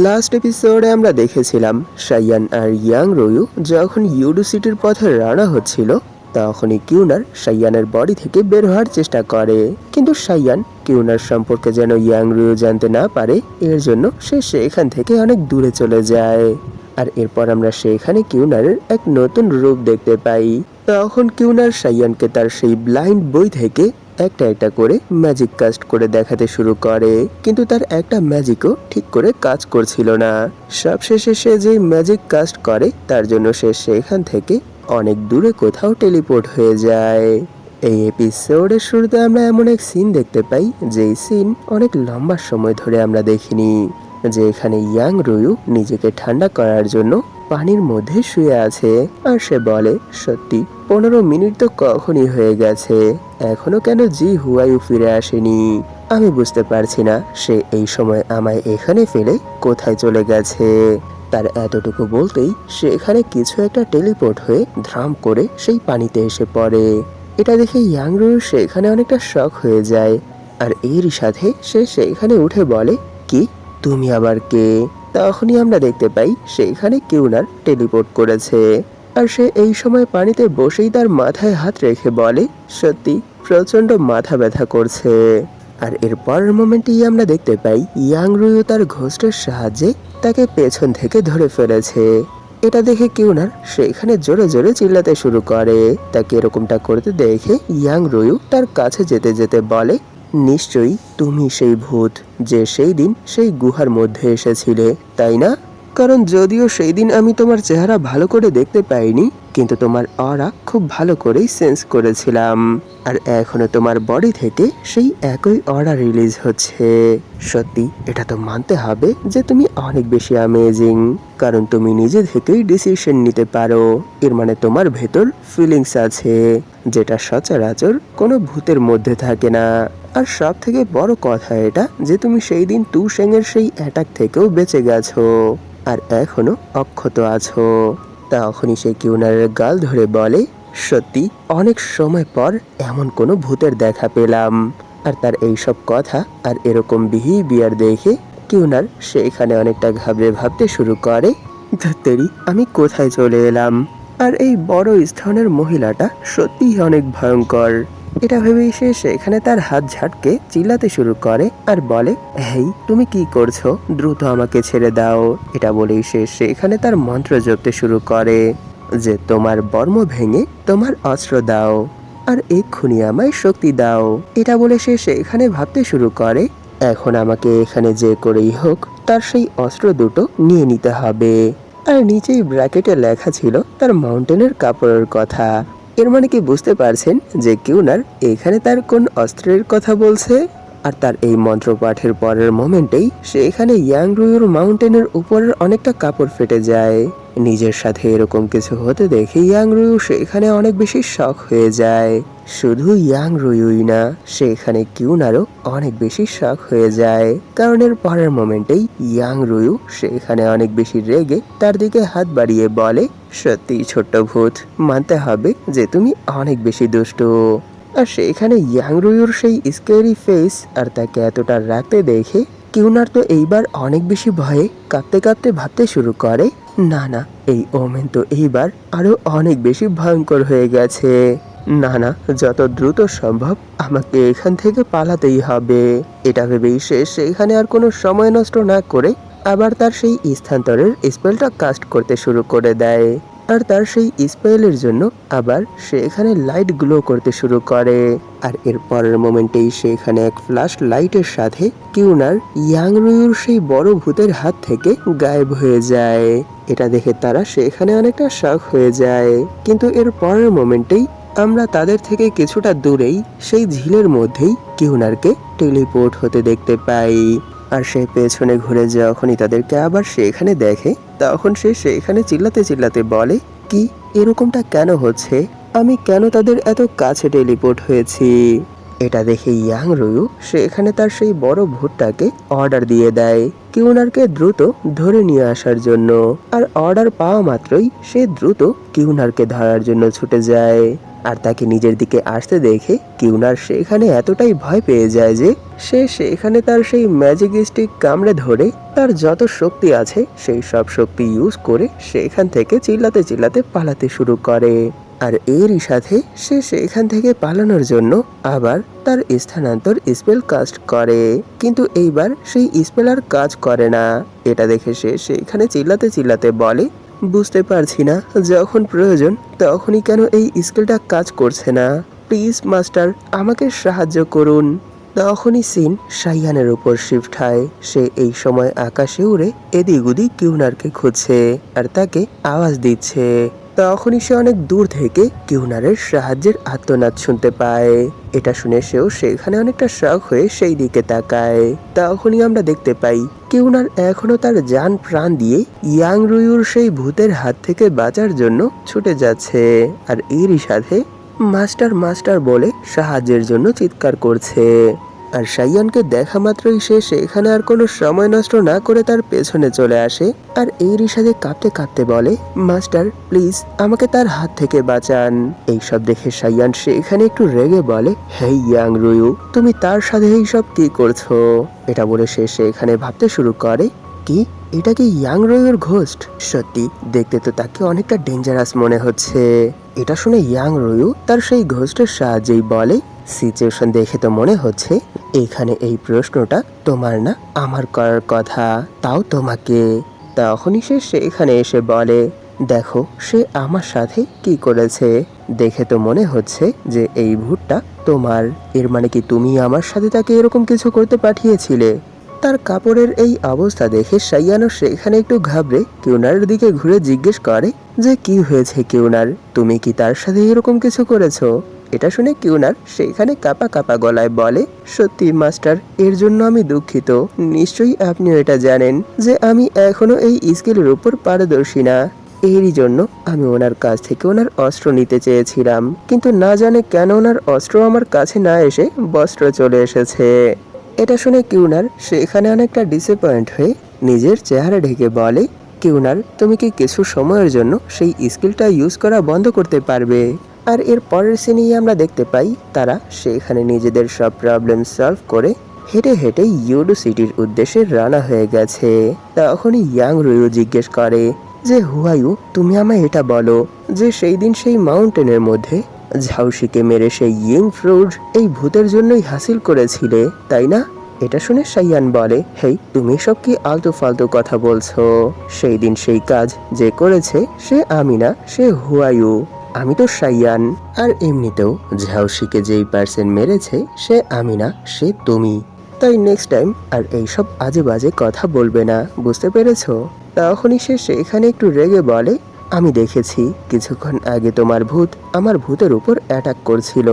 Last এপিসোডে আমরা দেখেছিলাম শাইয়ান আর ইয়াং রয়ু যখন ইউডো সিটির পথে রওনা হচ্ছিল তখনই কিউনার শাইয়ানের বডি থেকে বের হওয়ার চেষ্টা করে, কিন্তু শাইয়ান কিউনার সম্পর্কে যেন ইয়াং রয়ু জানতে না পারে এর জন্য সে সেখান থেকে অনেক দূরে চলে যায়। আর এরপর আমরা সেখানে কিউনারের এক নতুন রূপ দেখতে পাই। তখন কিউনার শাইয়ানকে তার সেই ব্লাইন্ড বই থেকে একটা একটা করে ম্যাজিক কাস্ট করে দেখাতে শুরু করে, কিন্তু তার একটা ম্যাজিকও ঠিক করে কাজ করছিল না। সবশেষে সে যে ম্যাজিক কাস্ট করে তার জন্য সে সেখান থেকে অনেক দূরে কোথাও টেলিপোর্ট হয়ে যায়। এই এপিসোডের শুরুতে আমরা এমন এক সিন দেখতে পাই যেই সিন অনেক লম্বা সময় ধরে আমরা দেখিনি, যে এখানে ইয়াং রয়ু নিজেকে ঠান্ডা করার জন্য পানির মধ্যে শুয়ে আছে আর সে বলে, সত্যি 15 মিনিট তো কখনই হয়ে গেছে, এখনো কেন জি হুয়াইউ ফিরে আসেনি। আমি বুঝতে পারছি না সে এই সময় আমায় এখানে ফেলে কোথায় চলে গেছে। তার এতটুকু বলতেই সেখানে কিছু একটা টেলিপোর্ট হয়ে ধ্রাম করে সেই পানিতে এসে পড়ে। এটা দেখে ইয়াং রয়ু সেখানে অনেকটা শক হয়ে যায়, আর এরই সাথে সে সেখানে উঠে বলে, কি তুমি আবার কে? তখনই আমরা দেখতে পাই সেখানে কিউনার টেলিপোর্ট করেছে, আর সে এই সময় পানিতে বসেই তার মাথায় হাত রেখে বলে, সত্যি প্রচন্ড মাথা ব্যথা করছে। আর এর পরের মোমেন্টেই আমরা দেখতে পাই ইয়াং রয়ু তার ঘোস্টের সাহায্যে তাকে পেছন থেকে ধরে ফেলেছে। এটা দেখে কিউনার সেখানে জোরে জোরে চিল্লাতে শুরু করে। তাকে এরকমটা করতে দেখে ইয়াং রয়ু তার কাছে যেতে যেতে বলে, নিশ্চয়ই তুমি সেই ভূত যে সেই দিন সেই গুহার মধ্যে এসেছিলে, তাই না? কারণ যদিও সেই দিন আমি তোমার চেহারা ভালো করে দেখতে পাইনি, কিন্তু তোমার অরা খুব ভালো করেই সেন্স করেছিলাম, আর এখনো তোমার বডি থেকে সেই একই অরা রিলিজ হচ্ছে। সত্যি এটা তো মানতে হবে যে তুমি অনেক বেশি অ্যামেজিং, কারণ তুমি নিজে থেকেই ডিসিশন নিতে পারো। এর মানে তোমার ভেতর ফিলিংস আছে, যেটা সচরাচর কোনো ভূতের মধ্যে থাকে না। আর সব থেকে বড় কথা এটা যে তুমি সেই দিন তু সেংয়ের সেই অ্যাটাক থেকেও বেঁচে গেছো আর এখনো অক্ষত আছো। তখনই সে কিউনারের গাল ধরে বলে, সত্যি অনেক সময় পর এমন কোনো ভূতের দেখা পেলাম। আর তার এইসব কথা আর এরকম বিহেভিয়ার দেখে কিউনার সেখানে অনেকটা ঘাবড়ে ভাবতে শুরু করে, ধত্তেরি আমি কোথায় চলে এলাম। আর এই বড় স্থনের মহিলাটা সত্যিই অনেক ভয়ঙ্কর। এটা ভেবেই সে সেখানে তার হাত ঝাটকে চিল্লাতে শুরু করে আর বলে, হেই তুমি কি করছো, দ্রুত আমাকে ছেড়ে দাও। এটা বলেই সে সেখানে তার মন্ত্র জপতে শুরু করে যে, তোমার বর্ম ভেঙে তোমার অস্ত্র দাও আর এক্ষুনি আমায় শক্তি দাও। এটা বলে সে সেখানে ভাবতে শুরু করে, এখন আমাকে এখানে যে করেই হোক তার সেই অস্ত্র দুটো নিয়ে নিতে হবে। আর নিচেই ব্র্যাকেটে লেখা ছিল তার মাউন্টেনের কাপড়ের কথা। এর মানে কি বুঝতে পারছেন যে কিউনার এখানে তার কোন অস্ত্রের কথা বলছে? আর তার এই মন্ত্র পাঠের পরের মোমেন্টেই সেখানে ইয়াং রয়ুর মাউন্টেনের উপরের অনেকটা কাপড় ফেটে যায়। নিজের সাথে এরকম কিছু হতে দেখে ইয়াং রয়ু সেখানে অনেক বেশি শক হয়ে যায়। শুধু ইয়াং রয়ুই না, সেখানে কিউনারও অনেক বেশি শক হয়ে যায়, কারণ এর পরের মোমেন্টেই ইয়াং রয়ু সেখানে অনেক বেশি রেগে তার দিকে হাত বাড়িয়ে বলে, সত্যি ছোট্ট ভূত, মানতে হবে যে তুমি অনেক বেশি দুষ্টু। আর সেখানে ইয়াং রয়ুর সেই স্কেরি ফেস আর তাকে এতটা রাখতে দেখে কিউনার তো এইবার অনেক বেশি ভয়ে কাঁপতে কাঁপতে ভাবতে শুরু করে, না না, এই ওমেন তো এইবার আরো অনেক বেশি ভয়ঙ্কর হয়ে গেছে। না না, যত দ্রুত সম্ভব আমাকে এখান থেকে পালাতেই হবে। এটা ভেবেই সে সেখানে আর কোনো সময় নষ্ট না করে আবার তার সেই স্থানান্তরের স্পেলটা কাস্ট করতে শুরু করে দেয়। আর তার সেই স্পেলের জন্য আবার সে এখানে লাইট গ্লো করতে শুরু করে। আর এর পরের মোমেন্টেই সেখানে এক ফ্ল্যাশ লাইটের সাথে কিউনার ইয়াং রয়ুর সেই বড় ভূতের হাত থেকে গায়েব হয়ে যায়। এটা দেখে তারা সেখানে অনেকটা শক হয়ে যায়, কিন্তু এর পরের মোমেন্টেই আমরা তাদের থেকে কিছুটা দূরেই সেই ঝিলের মধ্যেই কিউনারকে টেলিপোর্ট হতে দেখতে পাই। আর সে পেছনে ঘুরে যখনই তাদেরকে আবার সেখানে দেখে তখন সে সেখানে চিল্লাতে চিল্লাতে বলে, কি এরকমটা কেন হচ্ছে, আমি কেন তাদের এত কাছে টেলিপোর্ট হয়েছি? এটা দেখে ইয়াং রুয়ু সে এখানে তার সেই বড় ভূতটাকে অর্ডার দিয়ে দেয় কিউনারকে দ্রুত ধরে নিয়ে আসার জন্য। আর অর্ডার পাওয়া মাত্রই সে দ্রুত কিউনারকে ধরার জন্য ছুটে যায়। আর তাকে নিজের দিকে আসতে দেখে কিউনার সেখানে এতটাই ভয় পেয়ে যায় যে সে সেখানে তার সেই ম্যাজিক স্টিক কামড়ে ধরে তার যত শক্তি আছে সেই সব শক্তি ইউজ করে সেখান থেকে চিল্লাতে চিল্লাতে পালাতে শুরু করে। আর এরই সাথে সে সেখান থেকে পালানোর জন্য আবার তার স্থানান্তর স্পেল কাস্ট করে, কিন্তু এইবার সেই স্পেল আর কাজ করে না। এটা দেখে সে সেখানে চিল্লাতে চিল্লাতে বলে, বুঝতে পারছি না, যখন প্রয়োজন তখনই কেন এই স্কিলটা কাজ করছে না। প্লিজ মাস্টার, আমাকে সাহায্য করুন। তখনই সিন সাইয়ানের উপর শিফট হয়। সে এই সময় আকাশে উড়ে এদিক ওদিক কিউনারকে খুঁজছে আর তাকে আওয়াজ দিচ্ছে। তখনই সে অনেক দূর থেকে কিউনারের সাহায্যের আর্তনাদ শুনতে পায়। এটা শুনে সেও সেখানে অনেকটা শক হয়ে সেই দিকে তাকায়। তখনই আমরা দেখতে পাই কিউনার এখনো তার জান প্রাণ দিয়ে ইয়াং রুয়ুর সেই ভূতের হাত থেকে বাঁচার জন্য ছুটে যাচ্ছে। আর এরই সাথে মাস্টার মাস্টার বলে সাহায্যের জন্য চিৎকার করছে। আর সাইয়ানকে দেখা মাত্রই সে সেখানে আর কোনো সময় নষ্ট না করে তার পেছনে চলে আসে। আর এরই সাথে কাঁপতে কাঁপতে বলে, মাস্টার প্লিজ আমাকে তার হাত থেকে বাঁচান। এইসব দেখে সাইয়ান সেখানে একটু রেগে বলে, হেই ইয়াং রুয়ু, তুমি তার সাথে এইসব কি করছো? এটা বলে সে সেখানে ভাবতে শুরু করে, কি এটা কি ইয়াং রুয়ুর ঘোস্ট? সত্যি দেখতে তো তাকে অনেকটা ডেঞ্জারাস মনে হচ্ছে। এটা শুনে ইয়াং রুয়ু তার সেই ঘোস্টের সাহায্যেই বলে, সিচুয়েশন দেখে তো মনে হচ্ছে এখানে এই প্রশ্নটা তোমার না আমার করার কথা, তাও তোমাকে। তখনই সে সেখানে এসে বলে, দেখো সে আমার সাথে কি করেছে, দেখে তো মনে হচ্ছে যে এই ভূতটা তোমার। এর মানে কি তুমি আমার সাথে তাকে এরকম কিছু করতে পাঠিয়েছিলে? তার কাপড়ের এই অবস্থা দেখে সাইয়ানো সেখানে একটু ঘাবড়ে কিউনারের দিকে ঘুরে জিজ্ঞেস করে যে কি হয়েছে কিউনার, তুমি কি তার সাথে এরকম কিছু করেছো? এটা শুনে কিউনার সেখানে কাঁপা কাঁপা গলায় বলে, সত্যি মাস্টার, এর জন্য আমি দুঃখিত। নিশ্চয়ই আপনিও এটা জানেন যে আমি এখনো এই স্কিলের উপর পারদর্শী না। এরই জন্য আমি ওনার কাছ থেকে ওনার অস্ত্র নিতে চেয়েছিলাম, কিন্তু না জানে কেন ওনার অস্ত্র আমার কাছে না এসে বস্ত্র চলে এসেছে। এটা শুনে কিউনার সেখানে অনেকটা ডিসঅ্যাপয়েন্ট হয়ে নিজের চেহারা ঢেকে বলে, কিউনার তুমি কি কিছু সময়ের জন্য সেই স্কিলটা ইউজ করা বন্ধ করতে পারবে? আর এর পরের সিনেই আমরা দেখতে পাই তারা সেখানে নিজেদের সব প্রবলেম সলভ করে হেঁটে হেঁটে ইউডো সিটির উদ্দেশ্যে রানা হয়ে গেছে। তখনই ইয়াং রুয়ু জিজ্ঞেস করে যে, হুয়ায়ু, তুমি আমায় এটা বলো যে সেই দিন সেই মাউন্টেনের মধ্যে ঝাউসিকে মেরে সেই ইং ফ্রুট এই ভূতের জন্যই হাসিল করেছিলে, তাই না? এটা শুনে সাইয়ান বলে, হেই তুমি সব কি আলতু ফালতু কথা বলছো? সেই দিন সেই কাজ যে করেছে সে আমি না, সে হুয়ায়ু। আমি তো সাইয়ান। আর এমনিতেও ঝাউসিকে যেই পার্সন মেরেছে সে আমি না, সে তুমি। তাই নেক্সট টাইম আর এইসব আজে বাজে কথা বলবে না, বুঝতে পেরেছো? তখনই সে সেখানে একটু রেগে বলে, আমি দেখেছি কিছুক্ষণ আগে তোমার ভূত আমার ভূতের উপর অ্যাটাক করছিল।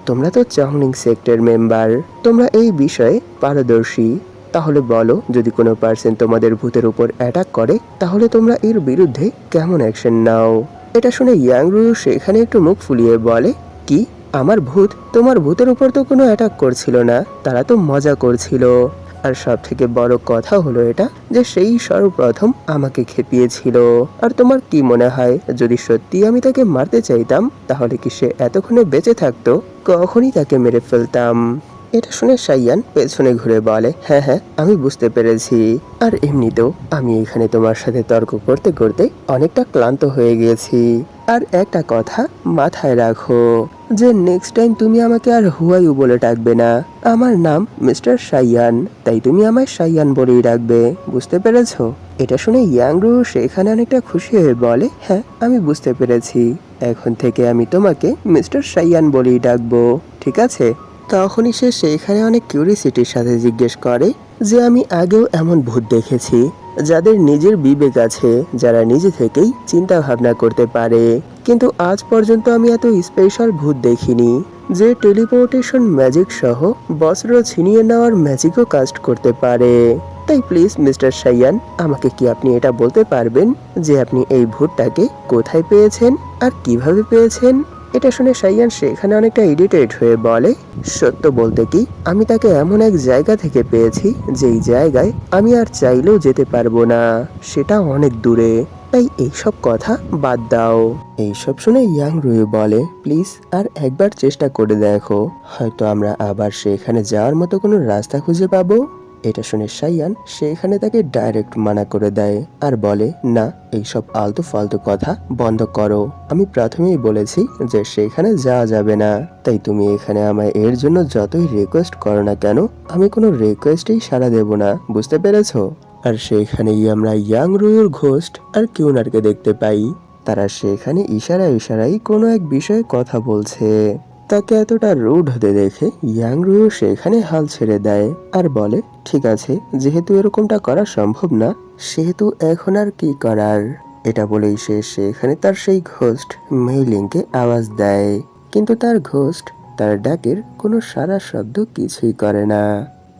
তোমরা তো চংনিং সেক্টর মেম্বার, তোমরা এই বিষয়ে পারদর্শী। তাহলে বলো, যদি কোনো পার্সন তোমাদের ভূতের উপর অ্যাটাক করে তাহলে তোমরা এর বিরুদ্ধে কেমন অ্যাকশন নাও? এটা শুনে ইয়াং রুয়ু সেখানে একটু মুখ ফুলিয়ে বলে, কি আমার ভূত? তোমার ভূতের উপর তো কোনো অ্যাটাক করছিল না, তারা তো মজা করছিল। আর সব থেকে বড় কথা হলো এটা যে সেই সর্বপ্রথম আমাকে খেপিয়েছিল। আর তোমার কি মনে হয় যদি সত্যি আমি তাকে মারতে চাইতাম তাহলে কি সে এতক্ষণে বেঁচে থাকতো? কখনই তাকে মেরে ফেলতাম। এটা শুনে সাইয়ান পেছনে ঘুরে বলে, হ্যাঁ হ্যাঁ আমি বুঝতে পেরেছি। আর এমনিতেও আমি এখানে তোমার সাথে তর্ক করতে করতে অনেকটা ক্লান্ত হয়ে গেছি। আর একটা কথা মাথায় রাখো যে নেক্সট টাইম তুমি আমাকে আর হুয়ায়ু বলে ডাকবে না। আমার নাম মিস্টার সাইয়ান, তাই তুমি আমায় সাইয়ান বলেই ডাকবে, বুঝতে পেরেছো? এটা শুনে ইয়াং রু সেখানে অনেকটা খুশি হয়ে বলে, হ্যাঁ আমি বুঝতে পেরেছি, এখন থেকে আমি তোমাকে মিস্টার সাইয়ান বলেই ডাকবো, ঠিক আছে? তখনই সে সেখানে অনেক কিউরিসিটির সাথে জিজ্ঞেস করে যে আমি আগেও এমন ভূত দেখেছি যাদের নিজের বিবেক আছে, যারা নিজে থেকেই চিন্তা ভাবনা করতে পারে, কিন্তু আজ পর্যন্ত আমি এত স্পেশাল ভূত দেখিনি যে টেলিপোর্টেশন ম্যাজিক সহ বস্ত্র ছিনিয়ে নেওয়ার ম্যাজিকও কাস্ট করতে পারে। তাই প্লিজ মিস্টার সাইয়ান, আমাকে কি আপনি এটা বলতে পারবেন যে আপনি এই ভূতটাকে কোথায় পেয়েছেন আর কিভাবে পেয়েছেন? এটা শুনে সাইয়ান সেখানে অনেকটা ইরিটেট হয়ে বলে, সত্য বলতে কি আমি তাকে এমন এক জায়গা থেকে পেয়েছি যেই জায়গায় আমি আর চাইলেও যেতে পারবো না, সেটা অনেক দূরে। তাই এইসব কথা বাদ দাও। এইসব শুনে ইয়াং রুই বলে, প্লিজ আর একবার চেষ্টা করে দেখো, হয়তো আমরা আবার সেখানে যাওয়ার মতো কোনো রাস্তা খুঁজে পাবো। এটা শুনে সাইয়ান সেখানে তাকে ডাইরেক্ট মানা করে দেয় আর বলে, না, এইসব আলতু ফালতু কথা বন্ধ করো। আমি প্রথমেই বলেছি যে সেখানে যাওয়া যাবে না, তাই তুমি এখানে আমায় এর জন্য যতই রিকোয়েস্ট করো না কেন, আমি কোনো রিকোয়েস্টেই সাড়া দেব না, বুঝতে পেরেছো? আর সেখানেই আমরা ইয়াং রুইয়ের ঘোস্ট আর কিউনারকে দেখতে পাই। তারা সেখানে ইশারায় ইশারায় কোনো এক বিষয়ে কথা বলছে। তাকে এতটা রুড হতে দেখে ইয়াং রুইও সেখানে হাল ছেড়ে দেয় আর বলে, ঠিক আছে, যেহেতু এরকমটা করা সম্ভব না, সেহেতু এখন আর কি করার। এটা বলেই সে সেখানে তার সেই ঘোস্ট মেইলিংকে আওয়াজ দেয়, কিন্তু তার ঘোস্ট তার ডাকের কোনো সাড়া শব্দ কিছুই করে না।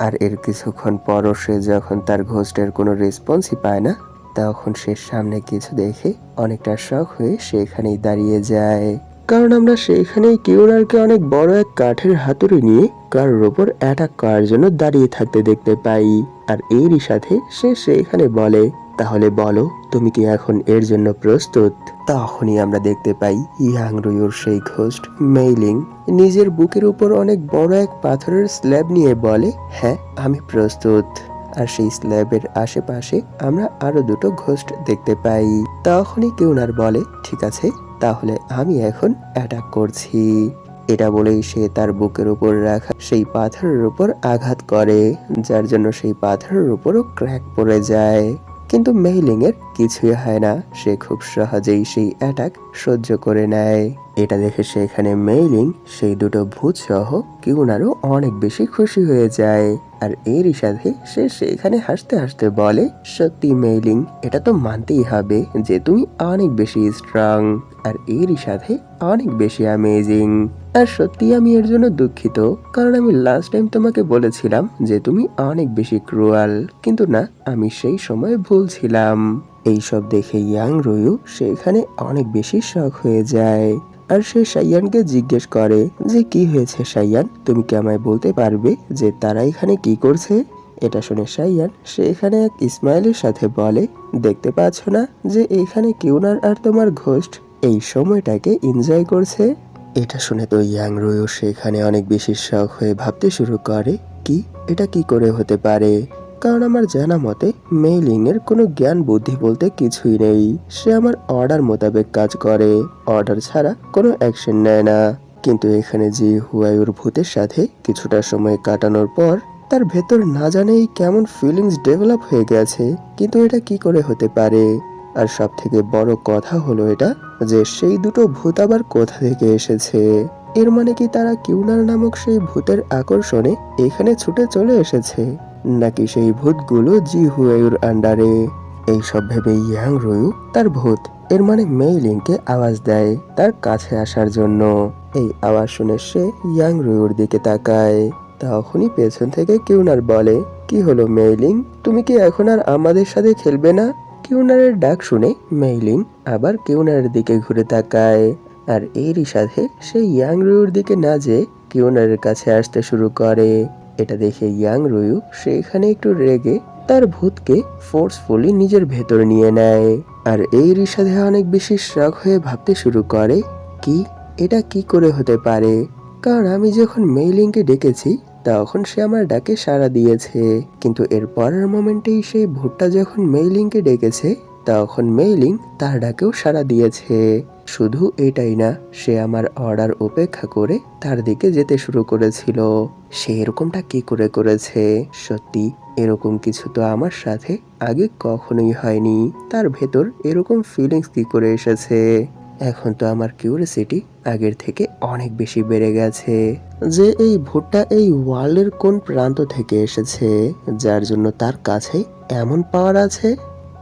আর এর কিছুক্ষণ পরও সে যখন তার ঘোস্টের কোনো রেসপন্সই পায় না, তখন সে সামনে কিছু দেখে অনেকটা শক হয়ে সেখানেই দাঁড়িয়ে যায়। কারণ আমরা সেইখানেই কিউরারকে অনেক বড় এক কাঠের হাতুড়ি নিয়ে কারোর ওপর অ্যাটাক করার জন্য দাঁড়িয়ে থাকতে দেখতে পাই। আর এরই সাথে সে সেইখানে বলে, তাহলে বলো তুমি কি এখন এর জন্য প্রস্তুত? তখনই আমরা দেখতে পাই ইয়াং রুইয়ের সেই ঘোস্ট মেইলিং নিজের বুকের উপর অনেক বড় এক পাথরের স্ল্যাব নিয়ে বলে, হ্যাঁ আমি প্রস্তুত। আর সেই স্ল্যাবের আশেপাশে আমরা আরো দুটো ঘোস্ট দেখতে পাই। তখনই কিউনার বলে, ঠিক আছে, তাহলে আমি এখন অ্যাটাক করছি। এটা বলেই সে তার বুকের উপর রাখা সেই পাথরের উপর আঘাত করে, যার জন্য সেই পাথরের উপরও ক্র্যাক পড়ে যায়। কিন্তু মেইলিং এর কিছুই হয় না, সে খুব সহজেই সেই অ্যাটাক সহ্য করে নেয়। এটা দেখে সেখানে মেইলিং সেই দুটো ভূত সহ কিউনারও অনেক বেশি খুশি হয়ে যায়। আর এরই সাথে সে সেখানে হাসতে হাসতে বলে, সত্যি মেইলিং, এটা তো মানতেই হবে যে তুমি অনেক বেশি স্ট্রং, আর এরই সাথে অনেক বেশি অ্যামেজিং। আর সত্যি আমি এর জন্য দুঃখিত, কারণ আমি লাস্ট টাইম তোমাকে বলেছিলাম যে তুমি অনেক বেশি ক্রুয়াল, কিন্তু না, আমি সেই সময় ভুল ছিলাম। এইসব দেখে ইয়াং রুইও সেখানে অনেক বেশি শক হয়ে যায়। আর সে সাইয়ানকে জিজ্ঞেস করে যে, কি হয়েছে সাইয়ান, তুমি কি আমায় বলতে পারবে যে তারা এখানে কি করছে? এটা শুনে সাইয়ান সেখানে এক ইসমাইলের সাথে বলে, দেখতে পাচ্ছ না যে এখানে কিউনার আর তোমার ঘোস্ট এই সময়টাকে এনজয় করছে? এটা শুনে তো ইয়াং রুইও সেখানে অনেক বেশি শখ হয়ে ভাবতে শুরু করে, কি, এটা কি করে হতে পারে? কারণ আমার জানা মতে মেইলিং এর কোনো জ্ঞান বুদ্ধি বলতে কিছুই নেই। সে আমার অর্ডার মোতাবেক কাজ করে, অর্ডার ছাড়া কোনো অ্যাকশন নেয় না। কিন্তু এখানে যে হুয়াইয়ের ভূতের সাথে কিছুটা সময় কাটানোর পর তার ভেতর না জানেই কেমন ফিলিংস ডেভেলপ হয়ে গেছে, কিন্তু এটা কি করে হতে পারে? আর সব থেকে বড় কথা হলো এটা যে সেই দুটো ভূত আবার কোথা থেকে এসেছে। এর মানে কি তারা কিউনার নামক সেই ভূতের আকর্ষণে এখানে ছুটে চলে এসেছে, নাকি সেই ভূতগুলো জি হুয়ের আন্ডারে? এইসব ভেবে ইয়াং রুইউ তার ভূত, এর মানে মেইলিংকে আওয়াজ দেয় তার কাছে আসার জন্য। এই আওয়াজ শুনে সে ইয়াং রুইউর দিকে তাকায়। তখনই পেছন থেকে কিউনার বলে, কি হলো মেইলিং, তুমি কি এখন আর আমাদের সাথে খেলবে না? কিউনারের ডাক শুনে মেইলিং আবার কিউনারের দিকে ঘুরে তাকায়। আর এরই সাথে সে ইয়াং রুইউর দিকে না যেয়ে কিউনারের কাছে আসতে শুরু করে। এটা দেখে ইয়াং রুইউ সেখানে একটু রেগে তার ভূতকে ফোর্সফুলি নিজের ভেতর নিয়ে নেয়। আর এরই সাথে অনেক বেশি শক হয়ে ভাবতে শুরু করে, কি, এটা কি করে হতে পারে? কারণ আমি যখন মেইলিংকে ডেকেছি তখন সে আমার ডাকে সাড়া দিয়েছে, কিন্তু এর পরের মোমেন্টেই সেই ভূতটা যখন মেইলিংকে ডেকেছে তখন মেইলিং তার ডাকেও সাড়া দিয়েছে। শুধু এটাই না, সে আমার অর্ডার উপেক্ষা করে তার দিকে যেতে শুরু করেছিল। সে এরকমটা কি করে করেছে? সত্যি এরকম কিছু তো আমার সাথে আগে কখনোই হয়নি। তার ভেতর এরকম ফিলিংস কি করে এসেছে? এখন তো আমার কিউরিওসিটি আগের থেকে অনেক বেশি বেড়ে গেছে যে এই ভূতটা এই ওয়ার্ল্ডের কোন প্রান্ত থেকে এসেছে, যার জন্য তার কাছে এমন পাওয়ার আছে।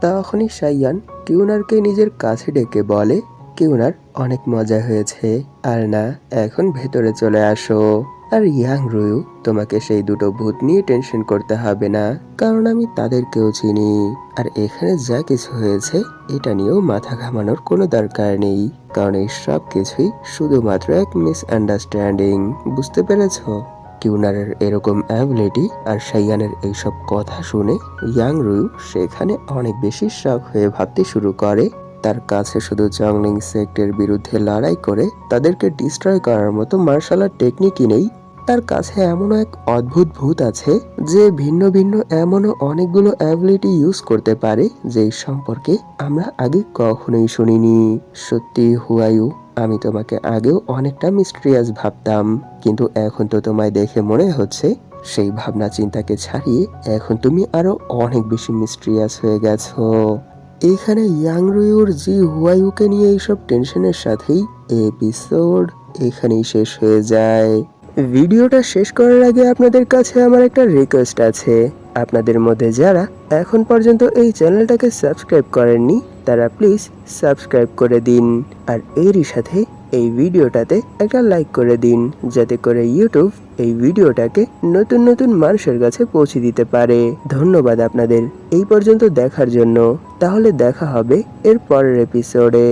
তখনই সাইয়ান কিউনারকে নিজের কাছে ডেকে বলে, কিউনার, অনেক মজা হয়েছে, আর না, এখন ভেতরে চলে আসো। আর ইয়াং রুয়ু, তোমাকে সেই দুটো ভূত নিয়ে টেনশন করতে হবে না, কারণ আমি তাদেরকেও চিনি। আর এখানে যা কিছু হয়েছে এটা নিয়েও মাথা ঘামানোর কোনো দরকার নেই, কারণ এই সব কিছুই শুধুমাত্র এক মিসআন্ডারস্ট্যান্ডিং। বুঝতে পেরেছো? কিউনারের এরকম অ্যাবিলিটি আর শাইয়ানের এইসব কথা শুনে ইয়াং রুয়ু সেখানে অনেক বেশি শক হয়ে ভাবতে শুরু করে তার কাছে শুধু জংলিং সেক্টের বিরুদ্ধে লড়াই করে তাদেরকে ডিস্ট্রয় করার মতো মার্শাল আর্ট টেকনিকই নেই। তার কাছে এমনও এক অদ্ভুত ভূত আছে যে ভিন্ন ভিন্ন এমনও অনেকগুলো অ্যাবিলিটি ইউজ করতে পারে, যেই সম্পর্কে আমরা আগে কখনোই শুনিনি। সত্যি হুয়ায়ু, আমি তোমাকে আগেও অনেকটা মিস্ট্রিয়াস ভাবতাম, কিন্তু এখন তো তোমায় দেখে মনে হচ্ছে সেই ভাবনা চিন্তাকে ছাড়িয়ে এখন তুমি আরো অনেক বেশি মিস্ট্রিয়াস হয়ে গেছো। এখানে ইয়াং রুইউর জি হুয়াইউকে নিয়ে এইসব টেনশনের সাথেই এপিসোড এখানেই শেষ হয়ে যায়। ভিডিওটা শেষ করার আগে আপনাদের কাছে আমার একটা রিকোয়েস্ট আছে। আপনাদের মধ্যে যারা এখন পর্যন্ত এই চ্যানেলটাকে সাবস্ক্রাইব করেননি তারা প্লিজ সাবস্ক্রাইব করে দিন, আর এরই সাথে এই ভিডিওটাতে একটা লাইক করে দিন, যাতে করে ইউটিউব এই ভিডিওটাকে নতুন নতুন মানুষের কাছে পৌঁছে দিতে পারে। ধন্যবাদ আপনাদের এই পর্যন্ত দেখার জন্য। তাহলে দেখা হবে এর পরের এপিসোডে।